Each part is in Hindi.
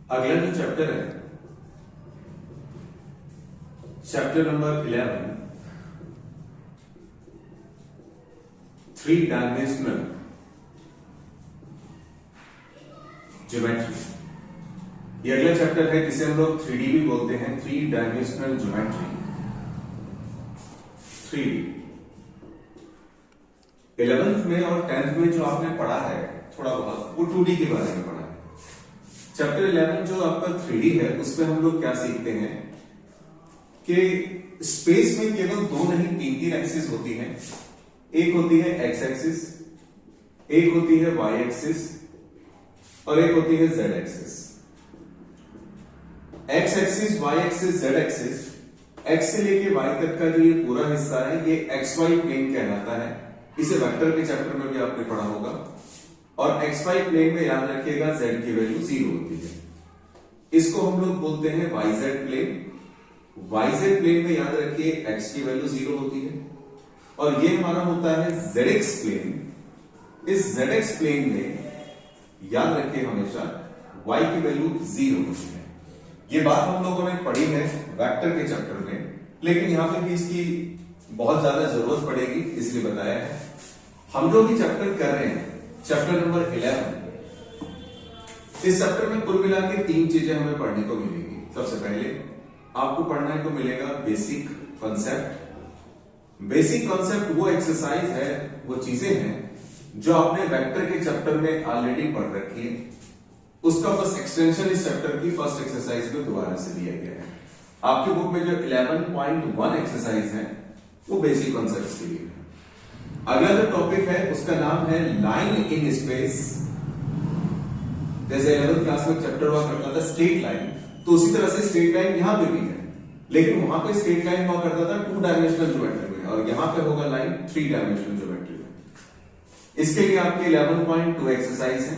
अगला जो चैप्टर है, चैप्टर नंबर 11, 3 डायमेंशनल ज्योमेट्री। ये अगला चैप्टर है जिसे हम लोग 3D भी बोलते हैं, 3 डायमेंशनल ज्योमेट्री। 3D 11th में और 10th में जो आपने पढ़ा है थोड़ा बहुत, वो 2D के बारे में पढ़ा है। चैप्टर 11 जो आपका 3D है, उसमें हम लोग क्या सीखते हैं कि स्पेस में केवल 2 नहीं 3 एक्सिस होती हैं। एक होती है एक्स एक्सिस, एक होती है वाई एक्सिस और एक होती है Z axis. X axis, Y axis, Z axis, X से लेके वाई तक का जो ये पूरा हिस्सा है, ये एक्स वाई प्लेन कहलाता है। इसे वेक्टर के चैप्टर में भी आपने पढ़ा होगा। और एक्स वाई प्लेन में याद रखिएगा जेड की वैल्यू 0 होती है। इसको हम लोग बोलते हैं Y Z plane. Y Z plane में याद रखिए एक्स की वैल्यू 0 होती है। और ये हमारा होता है जेड एक्स प्लेन। इस जेड एक्स प्लेन में याद रखिए हमेशा y की वैल्यू 0 होती है। ये बात हम लोगों ने पढ़ी है वेक्टर के चैप्टर में, लेकिन यहां पे भी इसकी बहुत ज्यादा जरूरत पड़ेगी, इसलिए बताया है। हम लोग ये चैप्टर कर रहे हैं, चैप्टर नंबर 11। इस चैप्टर में कुल मिला के 3 चीजें हमें पढ़ने को मिलेगी। सबसे पहले आपको पढ़ने को मिलेगा बेसिक कॉन्सेप्ट। बेसिक कॉन्सेप्ट वो एक्सरसाइज है, वो चीजें हैं जो आपने वेक्टर के चैप्टर में ऑलरेडी पढ़ रखी है। उसका बस एक्सटेंशन इस चैप्टर की फर्स्ट एक्सरसाइज में दोबारा से दिया गया है। आपकी बुक में जो 11.1 एक्सरसाइज है वो बेसिक कॉन्सेप्ट्स के लिए है। अगला जो टॉपिक है उसका नाम है लाइन इन स्पेस। जैसे 11th क्लास में चैप्टर हुआ करता था स्ट्रेट लाइन, तो उसी तरह से स्ट्रेट लाइन यहां पे भी है, लेकिन वहां पे स्ट्रेट लाइन हुआ करता था 2 डायमेंशनल ज्योमेट्री में, और यहां पे होगा लाइन 3 डायमेंशनल ज्योमेट्री में। इसके लिए आपके 11.2 एक्सरसाइज है।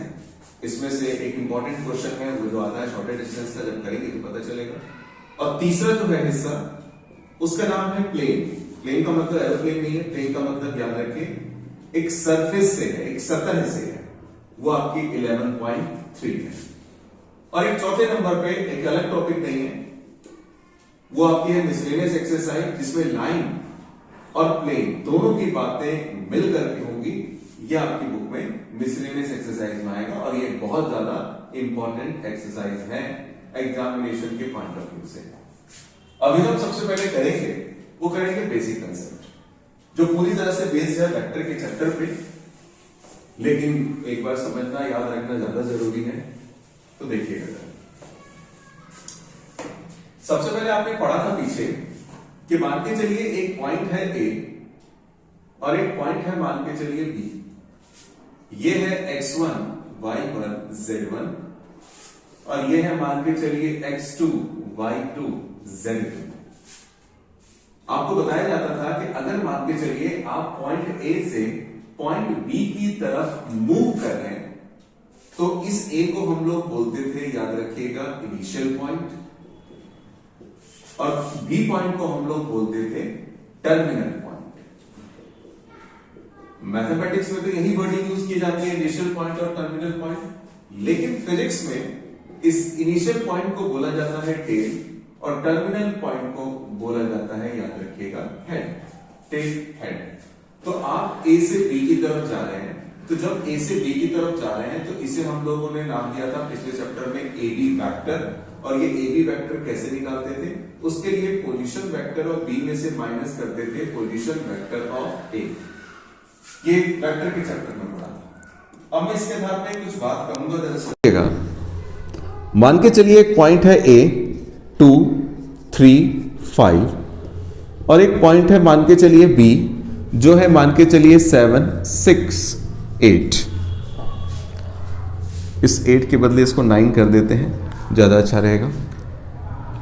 इसमें से एक इंपॉर्टेंट क्वेश्चन है वो जो आता है शॉर्टर डिस्टेंस का, जब करेंगे तो पता चलेगा। और तीसरा जो है हिस्सा उसका नाम है प्लेन। प्लेन का मतलब एरोप्लेन नहीं है, प्लेन का मतलब याद रखिए एक सरफेस से है, एक सतह से है, वो आपकी 11.3 है। और एक चौथे नंबर पे एक अलग टॉपिक नहीं है, वो आपकी है मिसलेनियस एक्सरसाइज, जिसमें लाइन और प्लेन दोनों की बातें मिलकर के होंगी। ये आपकी बुक में मिसलेनियस एक्सरसाइज में आएगा, और ये बहुत ज्यादा इंपॉर्टेंट एक्सरसाइज है एग्जामिनेशन के पॉइंट ऑफ व्यू से। अभी हम सबसे पहले करेंगे वो करेंगे बेसिक कंसेप्ट, जो पूरी तरह से बेस्ड है वेक्टर के चैप्टर पे, लेकिन एक बार समझना याद रखना ज्यादा जरूरी है। तो देखिएगा, सबसे पहले आपने पढ़ा था पीछे कि मान के चलिए एक पॉइंट है ए और एक पॉइंट है मान के चलिए बी। ये है x1 y1 z1 और ये है मान के चलिए x2 y2 z2। आपको बताया जाता था कि अगर मान के चलिए आप पॉइंट ए से पॉइंट बी की तरफ मूव कर रहे हैं, तो इस ए को हम लोग बोलते थे, याद रखिएगा, इनिशियल पॉइंट, और बी पॉइंट को हम लोग बोलते थे टर्मिनल पॉइंट। मैथमेटिक्स में तो यही वर्डिंग यूज की जाती है, इनिशियल पॉइंट और टर्मिनल पॉइंट। लेकिन फिजिक्स में इस इनिशियल पॉइंट को बोला जाता है टेल, और टर्मिनल पॉइंट को बोला जाता है, याद रखिएगा, हेड। Tell, head. तो आप ए से बी की तरफ जा रहे हैं, तो जब ए से बी की तरफ जा रहे हैं तो इसे हम लोगों ने नाम दिया था पिछले चैप्टर में ए बी वैक्टर। और ये ए बी वैक्टर कैसे निकालते थे? उसके लिए पोजीशन वेक्टर ऑफ बी में से माइनस करते थे पोजीशन वेक्टर ऑफ ए। ये वेक्टर के चैप्टर में पढ़ा था। अब मैं इसके आधार पे कुछ बात करूंगा, जरा सुनिएगा। मान के चलिए एक पॉइंट है ए 2 3 5 और एक पॉइंट है मान के चलिए बी जो है मान के चलिए 7 6 8। इस 8 के बदले इसको 9 कर देते हैं, ज़्यादा अच्छा रहेगा।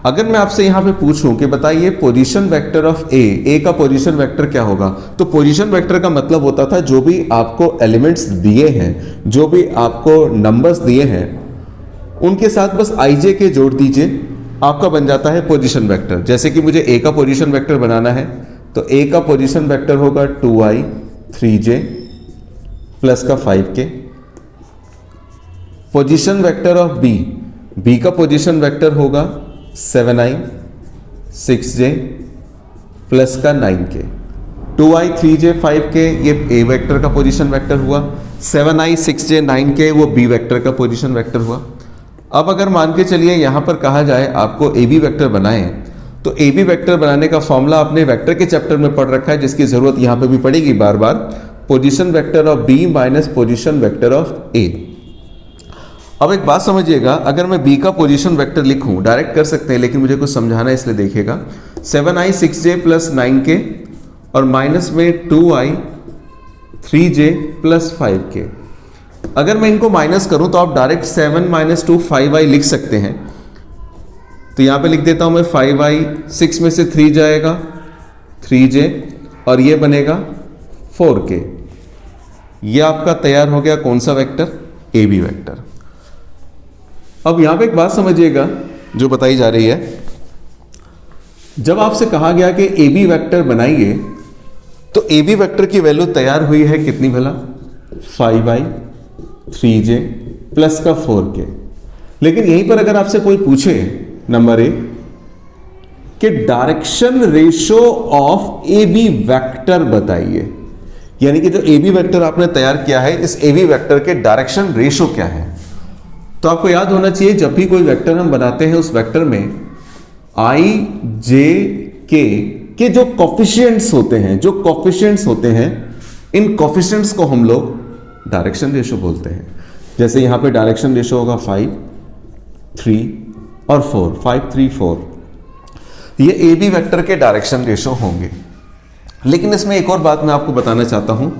अगर मैं आपसे यहां पे पूछूं कि बताइए पोजीशन वेक्टर ऑफ ए का पोजीशन वेक्टर क्या होगा, तो पोजीशन वेक्टर का मतलब होता था जो भी आपको एलिमेंट्स दिए हैं, जो भी आपको नंबर्स दिए हैं, उनके साथ बस आईजे के जोड़ दीजिए, आपका बन जाता है पोजीशन वेक्टर। जैसे कि मुझे ए का पोजीशन वेक्टर बनाना है, तो ए का पोजीशन वेक्टर होगा 2i 3j प्लस का 5k। Position vector of B B का पोजीशन वेक्टर होगा 7i 6j प्लस का 9k, 2i 3j 5k ये ए वेक्टर का पोजीशन वेक्टर हुआ, 7i 6j 9k वो बी वेक्टर का पोजीशन वेक्टर हुआ। अब अगर मान के चलिए यहां पर कहा जाए आपको ए बी वेक्टर बनाएं, तो ए बी वेक्टर बनाने का फॉर्मूला आपने वेक्टर के चैप्टर में पढ़ रखा है, जिसकी जरूरत यहां पे भी पड़ेगी बार बार, position vector of B minus position vector of A. अब एक बात समझिएगा, अगर मैं बी का पोजीशन वेक्टर लिखूं, डायरेक्ट कर सकते हैं लेकिन मुझे कुछ समझाना है इसलिए देखिएगा, 7i 6j प्लस 9k और माइनस में 2i 3j प्लस 5k। अगर मैं इनको माइनस करूं तो आप डायरेक्ट 7 माइनस 2 5i लिख सकते हैं। तो यहां पे लिख देता हूं मैं 5i, 6 में से 3 जाएगा 3j और ये बनेगा 4k। ये आपका तैयार हो गया कौन सा वेक्टर? ए बी वेक्टर। अब यहां पे एक बात समझिएगा जो बताई जा रही है, जब आपसे कहा गया कि ए बी वेक्टर बनाइए तो ए बी वेक्टर की वैल्यू तैयार हुई है कितनी भला? 5i 3j प्लस का 4k। लेकिन यहीं पर अगर आपसे कोई पूछे नंबर 1 कि direction ratio of A B vector बताइए, यानी कि जो ए बी वेक्टर आपने तैयार किया है इस ए बी वेक्टर के डायरेक्शन रेशो क्या है, तो आपको याद होना चाहिए जब भी कोई वेक्टर हम बनाते हैं उस वेक्टर में i j k के जो कोफिशिएंट्स होते हैं इन कोफिशिएंट्स को हम लोग डायरेक्शन रेशो बोलते हैं। जैसे यहां पे डायरेक्शन रेशो होगा 5 3 और 4, 5 3 4, ये ए बी वेक्टर के डायरेक्शन रेशो होंगे। लेकिन इसमें एक और बात मैं आपको बताना चाहता हूं,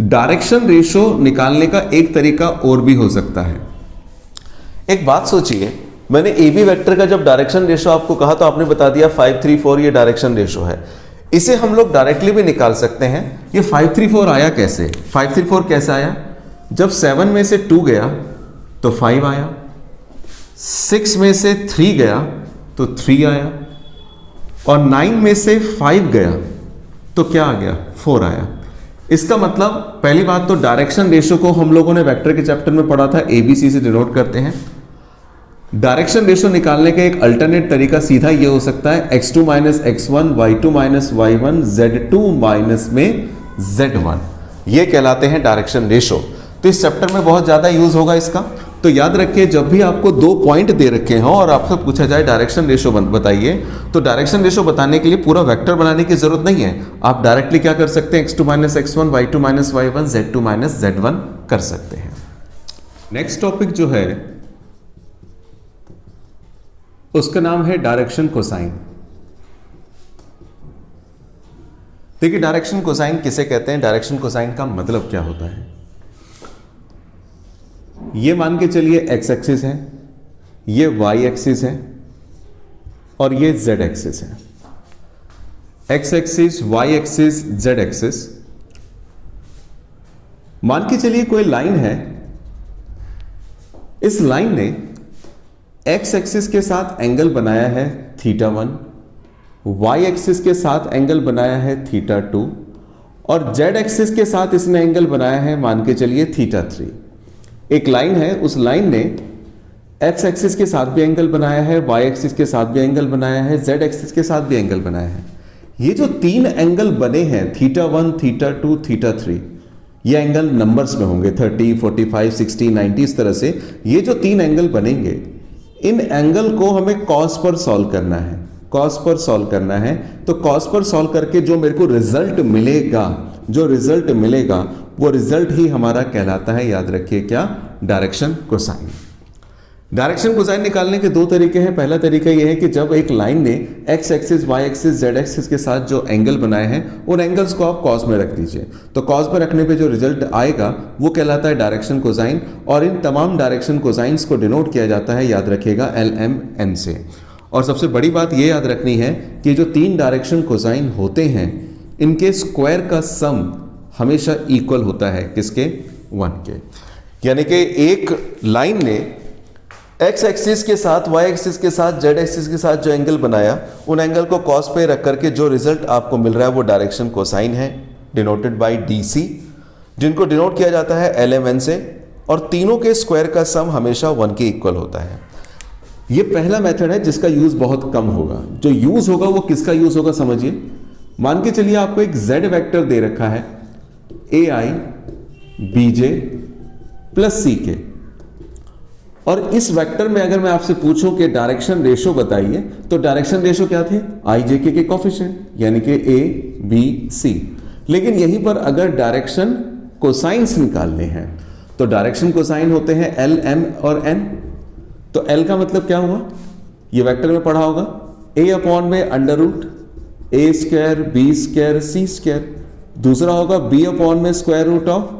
डायरेक्शन रेशो निकालने का एक तरीका और भी हो सकता है। एक बात सोचिए, मैंने ए बी वेक्टर का जब डायरेक्शन रेशो आपको कहा तो आपने बता दिया 5 3 4 ये डायरेक्शन रेशो है। इसे हम लोग डायरेक्टली भी निकाल सकते हैं। ये 5 3 4 आया कैसे? 5 3 4 कैसे आया? जब 7 में से 2 गया तो 5 आया, 6 में से 3 गया तो 3 आया और 9 में से 5 गया तो क्या आ गया? 4 आया। इसका मतलब पहली बात तो डायरेक्शन रेशो को हम लोगों ने वेक्टर के चैप्टर में पढ़ा था, एबीसी से डिनोट करते हैं। डायरेक्शन रेशो निकालने का एक अल्टरनेट तरीका सीधा ये हो सकता है x2 minus x1 y2 minus y1 z2 minus में z1, ये कहलाते हैं डायरेक्शन रेशो। तो इस चैप्टर में बहुत ज्यादा यूज होगा इसका। तो याद रखिए जब भी आपको 2 पॉइंट दे रखे हों और आपसे पूछा जाए डायरेक्शन रेशो बताइए, तो डायरेक्शन रेशो बताने के लिए पूरा वेक्टर बनाने की जरूरत नहीं है। आप डायरेक्टली क्या कर सकते हैं? x2 minus x1 y2 minus y1 z2 minus z1 कर सकते हैं। नेक्स्ट टॉपिक जो है उसका नाम है डायरेक्शन कोसाइन। देखिए डायरेक्शन कोसाइन किसे कहते हैं, डायरेक्शन कोसाइन का मतलब क्या होता है। ये मान के चलिए एक्स एक्सिस है, ये वाई एक्सिस है और ये जेड एक्सिस है। X axis, Y axis, Z axis. मान के चलिए कोई लाइन है, इस लाइन ने एक्स एक्सिस के साथ एंगल बनाया है θ1, वाई एक्सिस के साथ एंगल बनाया है θ2 और जेड एक्सिस के साथ इसने एंगल बनाया है मान के चलिए θ3। एक लाइन है, उस लाइन ने एक्स एक्सिस के साथ भी एंगल बनाया है, वाई एक्सिस के साथ भी एंगल बनाया है, जेड एक्सिस के साथ भी एंगल बनाया है। ये जो 3 एंगल बने हैं θ1 θ2 θ3, ये एंगल नंबर्स में होंगे 30 45 60 90 इस तरह से। ये जो 3 एंगल बनेंगे, इन एंगल को हमें कॉस पर सॉल्व करना है, कॉस पर सॉल्व करना है। तो कॉस पर सॉल्व करके जो मेरे को रिजल्ट मिलेगा, जो रिजल्ट मिलेगा वो रिजल्ट ही हमारा कहलाता है, याद रखिए क्या? Direction cosine. डायरेक्शन कोसाइन निकालने के 2 तरीके हैं। पहला तरीका यह है कि जब एक लाइन ने X axis, Y axis, Z axis के साथ जो एंगल बनाए हैं उन एंगल्स को आप कॉस में रख दीजिए, तो कॉस में रखने पे जो रिजल्ट आएगा वो कहलाता है डायरेक्शन कोसाइन। और इन तमाम डायरेक्शन कोसाइंस को डिनोट किया जाता है, याद रखिएगा, LMN से। और सबसे बड़ी बात ये याद रखनी है कि जो 3 डायरेक्शन कोसाइन होते हैं इनके स्क्वायर का सम हमेशा इक्वल होता है किसके? 1 के। यानी कि एक लाइन ने एक्स एक्सिस के साथ, वाई एक्सिस के साथ, जेड एक्सिस के साथ जो एंगल बनाया, उन एंगल को कॉस पे रख करके जो रिजल्ट आपको मिल रहा है वो डायरेक्शन कोसाइन है, डिनोटेड बाय DC, जिनको डिनोट किया जाता है LMN से। और तीनों के स्क्वायर का सम हमेशा 1 के इक्वल होता है। ये पहला मेथड है जिसका यूज बहुत कम होगा। जो यूज होगा वो किसका यूज होगा समझिए। मान के चलिए आपको एक z वेक्टर दे रखा है ai bj प्लस सी के, और इस वेक्टर में अगर मैं आपसे पूछूं कि डायरेक्शन रेशो बताइए, तो डायरेक्शन रेशो क्या थे, आई जे के कोफिशिएंट यानी कि ए बी सी। लेकिन यहीं पर अगर डायरेक्शन कोसाइंस निकालने हैं तो डायरेक्शन कोसाइन होते हैं एल एम और एन। तो एल का मतलब क्या हुआ, ये वेक्टर में पढ़ा होगा, ए अपॉन में under root A square B square C square. दूसरा होगा बी अपॉन में square root of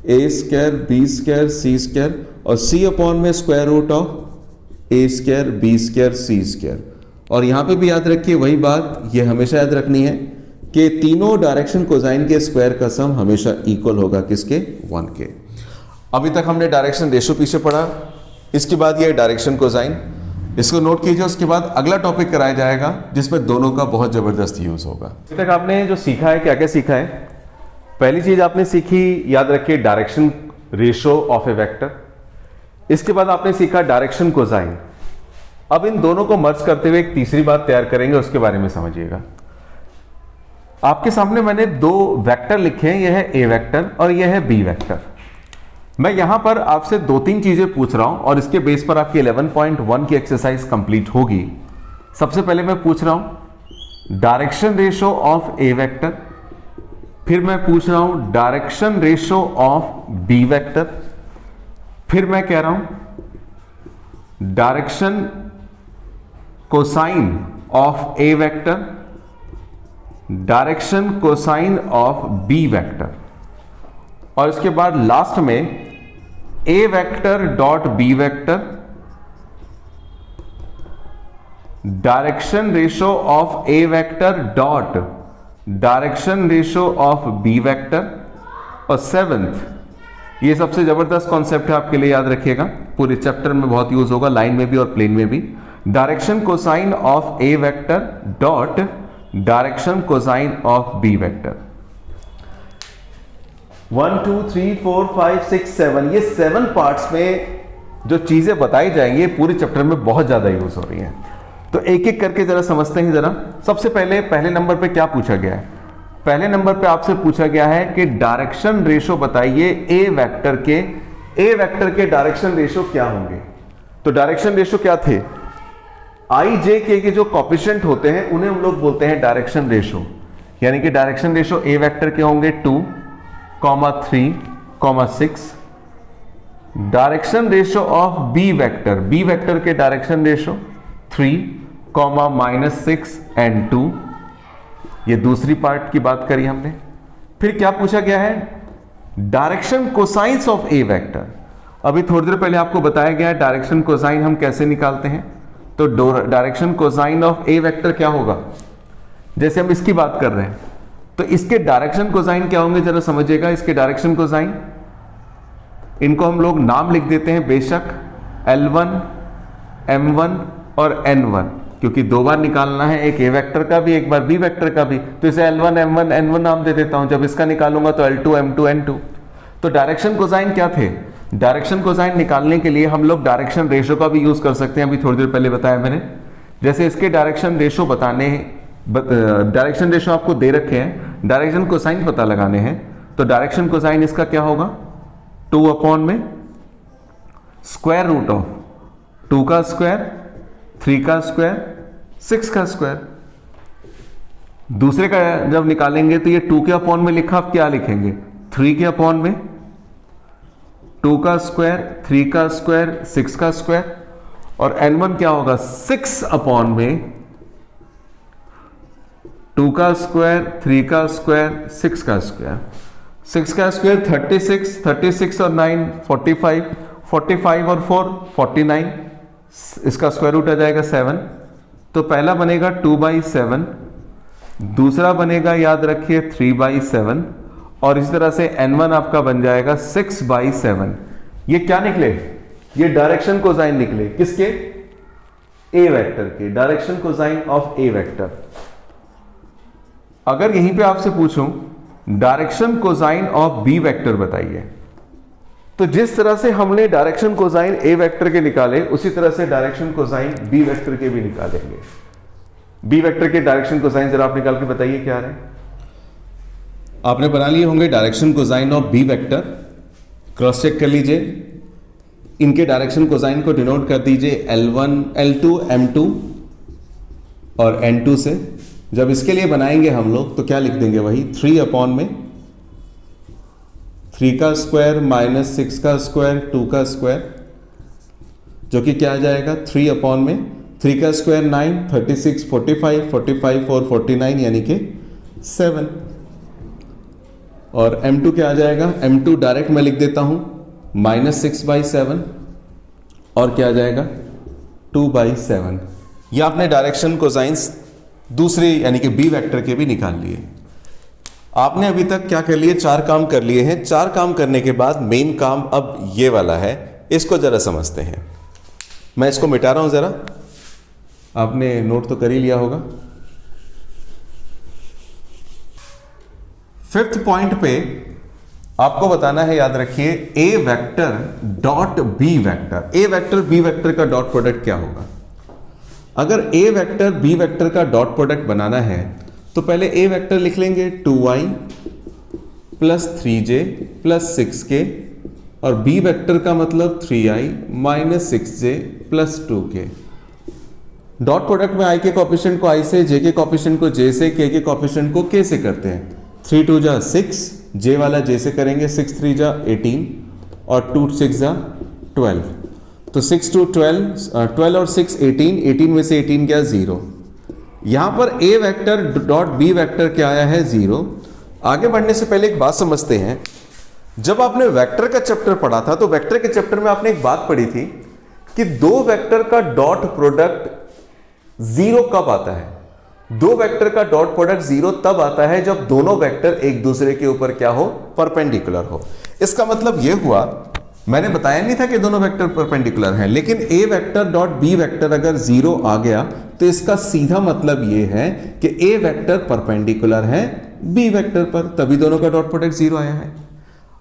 A square B square C square, और सी अपॉन में square root of A square B square C square. और यहां पे भी याद रखिए वही बात, ये हमेशा याद रखनी है कि तीनों डायरेक्शन कोसाइन के स्क्वायर का सम हमेशा इक्वल होगा किसके, 1 के। अभी तक हमने डायरेक्शन रेशो पीछे पढ़ा, इसके बाद ये डायरेक्शन कोसाइन, इसको नोट कीजिए। उसके बाद अगला टॉपिक कराया जाएगा जिसमें दोनों का बहुत जबरदस्त यूज होगा। अभी तक आपने जो सीखा है, क्या क्या सीखा है, पहली चीज आपने सीखी, याद रखिए, direction ratio of A vector. इसके बाद आपने सीखा डायरेक्शन कोसाइन। अब इन दोनों को मर्ज करते हुए एक तीसरी बात तैयार करेंगे, उसके बारे में समझिएगा। आपके सामने मैंने दो वेक्टर लिखे हैं, यह है ए वेक्टर और यह है बी वेक्टर। मैं यहां पर आपसे 2-3 चीजें पूछ रहा हूं और इसके बेस पर आपकी 11.1 की एक्सरसाइज कंप्लीट होगी। सबसे पहले मैं पूछ रहा हूं direction ratio of A vector, फिर मैं पूछ रहा हूं direction ratio of B vector, फिर मैं कह रहा हूं direction cosine of A vector, direction cosine of B vector, और इसके बाद लास्ट में A vector dot B vector, direction ratio of A vector dot direction ratio of B vector, और 7th, ये सबसे जबरदस्त कॉन्सेप्ट है आपके लिए, याद रखिएगा, पूरे चैप्टर में बहुत यूज होगा, लाइन में भी और प्लेन में भी, direction cosine of A vector dot direction cosine of B vector. 1 2 3 4 5 6 7, ये 7 पार्ट्स में जो चीजें बताई जाएंगी पूरे चैप्टर में बहुत ज्यादा यूज हो रही हैं। तो एक एक करके जरा समझते हैं जरा। सबसे पहले नंबर पे क्या पूछा गया है, पहले नंबर पे आपसे पूछा गया है कि डायरेक्शन रेशो बताइए ए वेक्टर के डायरेक्शन रेशो क्या होंगे। तो डायरेक्शन रेशो क्या थे, आई जे के जो कोफिशिएंट होते हैं उन्हें हम लोग बोलते हैं डायरेक्शन रेशो, यानी कि डायरेक्शन रेशो ए वेक्टर के होंगे 2, 3, 6। Direction ratio of B vector के डायरेक्शन रेशो 3, -6 एंड 2। ये दूसरी पार्ट की बात करी हमने। फिर क्या पूछा गया है, direction cosines of A vector. अभी थोड़ी देर पहले आपको बताया गया है डायरेक्शन कोसाइन हम कैसे निकालते हैं। तो direction cosine of A vector क्या होगा, जैसे हम इसकी बात कर रहे हैं तो इसके डायरेक्शन कोसाइन क्या होंगे जरा समझिएगा। इसके डायरेक्शन कोसाइन, इनको हम लोग नाम लिख देते हैं बेशक, L1, M1 और N1, क्योंकि 2 बार निकालना है, एक ए वेक्टर का भी एक बार बी वेक्टर का भी, तो इसे L1, M1, N1 नाम दे देता हूं। जब इसका निकालूंगा तो L2, M2, N2। तो डायरेक्शन कोसाइन क्या थे, डायरेक्शन कोसाइन निकालने के लिए हम लोग डायरेक्शन रेशो का भी यूज कर सकते हैं, अभी थोड़ी देर पहले बताया मैंने। जैसे इसके डायरेक्शन रेशो बताने, डायरेक्शन रेशो आपको दे रखे हैं, डायरेक्शन कोसाइन पता लगाने हैं, तो डायरेक्शन कोसाइन इसका क्या होगा, 2 अपॉन में स्क्वायर रूट ऑफ 2 का स्क्वायर, 3 का स्क्वायर, 6 का स्क्वायर। दूसरे का जब निकालेंगे तो ये 2 के अपॉन में लिखा, आप क्या लिखेंगे, 3 के अपॉन में 2 का स्क्वायर, 3 का स्क्वायर, 6 का स्क्वायर, और N1 क्या होगा, 6 अपॉन में 2 का स्क्वायर, 3 का स्क्वायर, 6 का स्क्वायर। 6 का स्क्वायर 36, 36 और 9 45, 45 और 4 49, इसका स्क्वायर रूट आ जाएगा 7। तो पहला बनेगा 2/7, दूसरा बनेगा याद रखिए 3/7, और इस तरह से N1 आपका बन जाएगा 6/7। ये क्या निकले, ये डायरेक्शन कोसाइन निकले, किसके, ए वेक्टर के, direction cosine of A vector. अगर यहीं पे आपसे पूछूं direction cosine of B vector बताइए, तो जिस तरह से हमने डायरेक्शन कोसाइन ए वेक्टर के निकाले, उसी तरह से डायरेक्शन कोसाइन बी वेक्टर के भी निकालेंगे। बी वेक्टर के डायरेक्शन कोसाइन जरा आप निकाल के बताइए क्या आ रहे हैं। आपने बना लिए होंगे direction cosine of B vector, cross check कर लीजिए। इनके डायरेक्शन कोसाइन को डिनोट कर दीजिए L1, L2, M2 और N2 से। जब इसके लिए बनाएंगे हम लोग तो क्या लिख देंगे, वही 3 अपॉन में 3 का स्क्वायर माइनस 6 का स्क्वायर 2 का स्क्वायर, जो कि क्या आ जाएगा 3 अपॉन में 3 का स्क्वायर 9, 36, 45, 45 और 49 यानी कि 7। और M2 क्या आ जाएगा, M2 डायरेक्ट मैं लिख देता हूं -6/7 और क्या आ जाएगा 2/7। यह आपने डायरेक्शन कोसाइंस दूसरे यानी कि बी वेक्टर के भी निकाल लिए। आपने अभी तक क्या कर लिए, 4 काम कर लिए हैं। 4 काम करने के बाद मेन काम अब ये वाला है, इसको जरा समझते हैं। मैं इसको मिटा रहा हूं जरा, आपने नोट तो कर ही लिया होगा। 5th पॉइंट पे आपको बताना है, याद रखिए, ए वेक्टर डॉट बी वेक्टर। ए वेक्टर बी वेक्टर का डॉट प्रोडक्ट क्या होगा। अगर ए वेक्टर बी वेक्टर का डॉट प्रोडक्ट बनाना है तो पहले ए वेक्टर लिख लेंगे 2y plus 3j plus 6k, और बी वेक्टर का मतलब 3i minus 6j plus 2k। Dot product में i के कॉफिशिएंट को i से, j के कॉफिशिएंट को j से, k के कॉफिशिएंट को k से करते हैं। 3 2 जा 6, j वाला j से करेंगे, 6 3 जा 18 और 2 6 जा 12। तो 6 2 12 और 6 18 में से 18 क्या 0। यहां पर a vector dot b vector क्या आया है 0। आगे बढ़ने से पहले एक बात समझते हैं। जब आपने वेक्टर का चैप्टर पढ़ा था तो वेक्टर के चैप्टर में आपने एक बात पढ़ी थी कि दो वेक्टर का डॉट प्रोडक्ट 0 कब आता है। दो वेक्टर का डॉट प्रोडक्ट 0 तब आता है जब दोनों वेक्टर एक दूसरे के ऊपर क्या हो, परपेंडिकुलर हो। इसका मतलब यह हुआ, मैंने बताया नहीं था कि दोनों वेक्टर परपेंडिकुलर हैं, लेकिन ए वेक्टर डॉट बी वेक्टर अगर 0 आ गया तो इसका सीधा मतलब यह है कि ए वेक्टर परपेंडिकुलर है बी वेक्टर पर, तभी दोनों का डॉट प्रोडक्ट 0 आया है।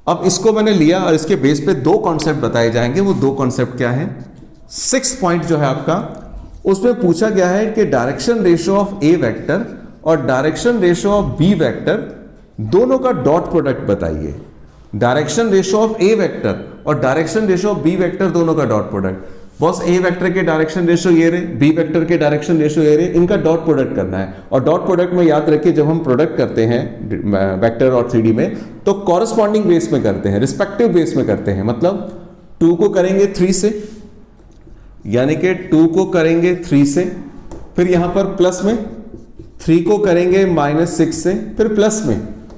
अब इसको मैंने लिया और इसके बेस पे 2 कॉन्सेप्ट बताए जाएंगे। वो 2 कॉन्सेप्ट क्या है। 6th पॉइंट जो है आपका, उसमें पूछा गया है कि direction ratio of A vector और direction ratio of B vector दोनों का डॉट प्रोडक्ट बताइए। Direction ratio of A vector और direction ratio of B vector दोनों का dot product. Boss A vector के डायरेक्शन रेशियो ये रहे, बी वेक्टर के डायरेक्शन रेशियो ये रहे, इनका डॉट प्रोडक्ट करना है। और डॉट प्रोडक्ट में याद रखिए, जब हम प्रोडक्ट करते हैं वेक्टर और 3D में तो कॉरस्पॉन्डिंग बेस में करते हैं, रिस्पेक्टिव बेस में करते हैं। मतलब 2 को करेंगे 3 से, यानी कि 2 को करेंगे 3 से, फिर यहां पर प्लस में 3 को करेंगे -6 से, फिर प्लस में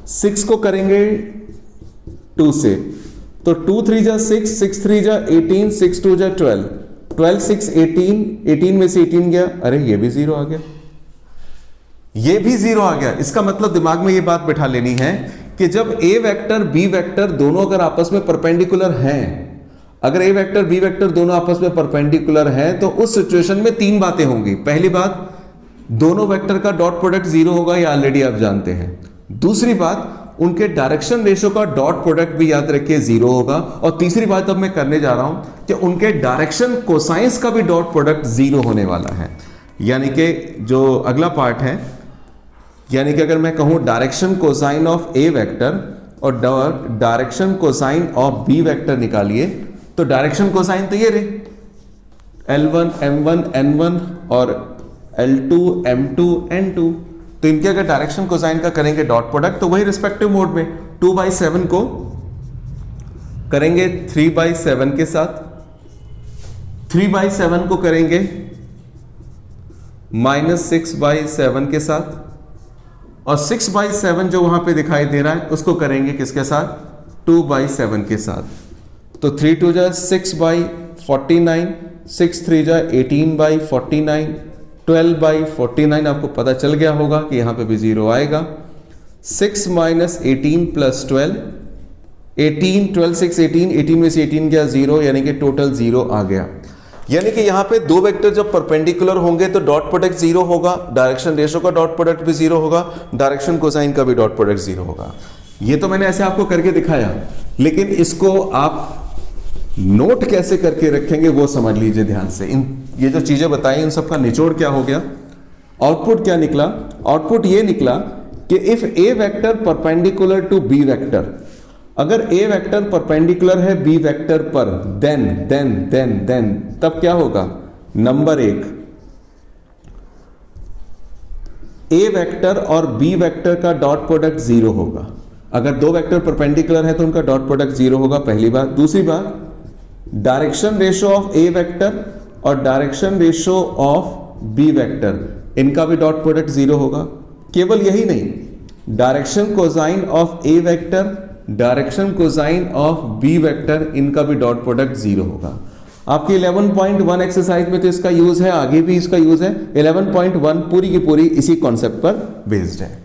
6 को करेंगे 2 से। तो 2 3 जा 6, 6 3 जा 18, 6 2 जा 12, 12 6 18, 18 में से 18 गया, अरे ये भी 0 आ गया, ये भी 0 आ गया। इसका मतलब दिमाग में ये बात बैठा लेनी है कि जब ए वेक्टर बी वेक्टर दोनों अगर आपस में परपेंडिकुलर हैं, अगर ए वेक्टर बी वेक्टर दोनों आपस में परपेंडिकुलर हैं तो उस सिचुएशन में 3 बातें होंगी। पहली बात, दोनों वेक्टर का डॉट प्रोडक्ट 0 होगा, ये ऑलरेडी आप जानते हैं। दूसरी बात, उनके डायरेक्शन रेशियो का डॉट प्रोडक्ट भी याद रखिए 0 होगा। और तीसरी बात अब मैं करने जा रहा हूं कि उनके डायरेक्शन कोसाइंस का भी डॉट प्रोडक्ट 0 होने वाला है। यानी कि जो अगला पार्ट है, यानी कि अगर मैं कहूं direction cosine of A vector और direction cosine of B vector निकालिए, तो डायरेक्शन कोसाइन तो ये रहे L1 M1 N1 और L2 M2 N2। तो इनके अगर डायरेक्शन कोसाइन का करेंगे डॉट प्रोडक्ट तो वही रिस्पेक्टिव मोड में 2/7 को करेंगे 3/7 के साथ, 3/7 को करेंगे -6/7 के साथ, और 6/7 जो वहां पे दिखाई दे रहा है उसको करेंगे किसके साथ, 2/7 के साथ। तो 3 2 जा 6/49, 6 3 जा 18/49, 12/49 आपको पता चल गया होगा कि यहां पे भी 0 आएगा। 6 - 18 + 12, 18 12 6 18, 18 में से 18 गया 0, यानी कि टोटल 0 आ गया। यानी कि यहां पे दो वेक्टर जब परपेंडिकुलर होंगे तो डॉट प्रोडक्ट 0 होगा, डायरेक्शन रेशियो का डॉट प्रोडक्ट भी 0 होगा, डायरेक्शन कोसाइन का भी डॉट प्रोडक्ट 0 होगा। ये तो मैंने ऐसे आपको करके दिखाया, लेकिन इसको आप नोट कैसे करके रखेंगे वो समझ लीजिए ध्यान से। इन ये जो चीजें बताई इन सब का निचोड़ क्या हो गया, आउटपुट क्या निकला? आउटपुट ये निकला कि if A vector perpendicular to B vector, अगर ए वेक्टर परपेंडिकुलर है बी वेक्टर पर, देन तब क्या होगा? नंबर एक, ए वेक्टर और बी वेक्टर का डॉट प्रोडक्ट जीरो होगा। अगर दो वेक्टर परपेंडिकुलर है तो उनका डॉट प्रोडक्ट जीरो होगा, पहली बात। दूसरी बात, direction ratio of A vector और direction ratio of B vector, इनका भी डॉट प्रोडक्ट जीरो होगा। केवल यही नहीं, direction cosine of A vector, direction cosine of B vector, इनका भी डॉट प्रोडक्ट जीरो होगा। आपकी 11.1 एक्सरसाइज में तो इसका यूज है, आगे भी इसका यूज है। 11.1 पूरी की पूरी इसी कॉन्सेप्ट पर बेस्ड है।